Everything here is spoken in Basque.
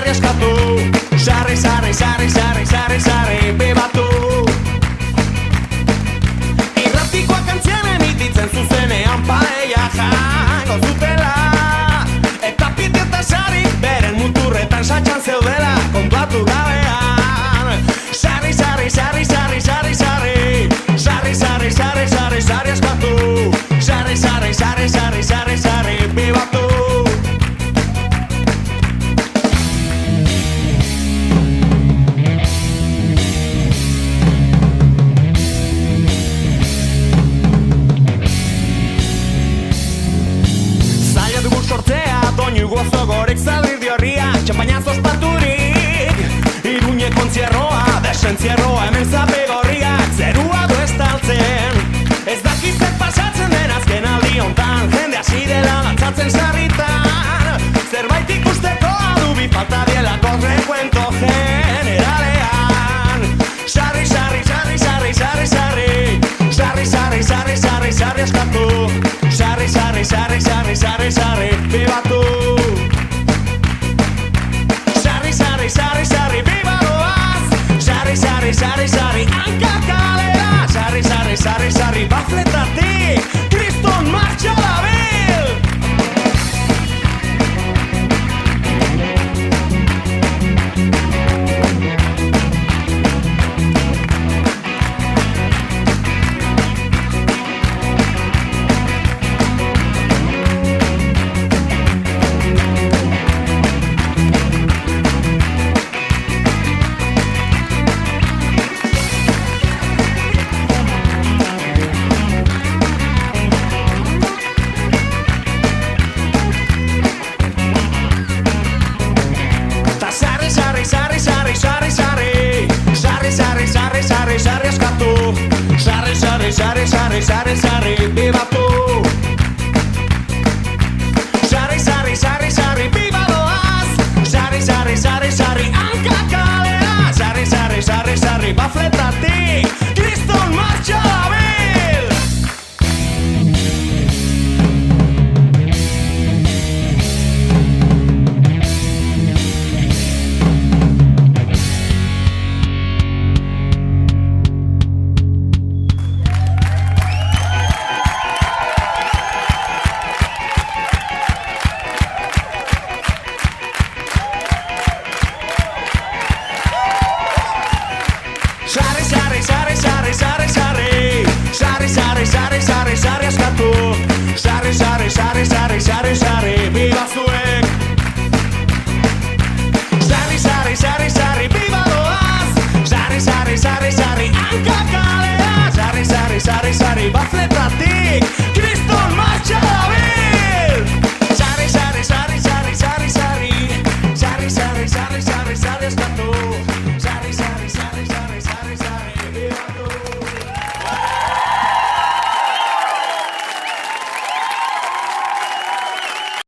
sarri eskatu. Sarri, sarri, sarri, sarri, sarri, sarri, bebatu. Irratikoak antzian emititzen zuzenean paella jango zutela. Eta piti eta sarri beren muturretan satxan zeudela kontuatu gabean. Sarri, sarri, sarri, sarri, sarri, sarri. Sarri, sarri, sarri, sarri, sarri eskatu. Sarri, sarri, sarri, sarri, sarri, sarri, bebatu. Gozo gorek zadirdi horria, txampainaz ospaturik. Iruñe kontzierroa, desentzierroa, hemen zape gorriak, zerua du estaltzen. Ez dakizet pasatzen den azken aldi hontan, jende hasi dela dantzatzen sarritan. Zerbait ikusteko adubi falta dielako rekuento generalean. Sarri, sarri, sarri, sarri, sarri, sarri. Sarri, sarri, sarri, sarri, sarri eskatu. Sarri, sarri, sarri, sarri, sarri, sarri, bebatu. Sarri, sarri, viva loaz. Sarri, sarri, sarri, sarri, hanka kalera. Sarri, sarri, sarri, sarri, bafletatik. Kriston martxa dabil. Sarri eskatu. Sarri, sarri, sarri, sarri, sarri, sarri, bebatu. Sarri, sarri, sarri, sarri, biba doaz. Sarri, sarri, sarri, sarri, hanka kalera. Sarri, sarri, sarri, sarri, bafletatik. Kriston martxa dabil. Sarri eskatu. Sarri, sarri, sarri, sarri, sarri, sarri, biba zuek. Sarri, sarri, sarri, sarri, biba doaz. Sarri, sarri, sarri, sarri, hanka kalera. Sarri, sarri, sarri, sarri, bafleta.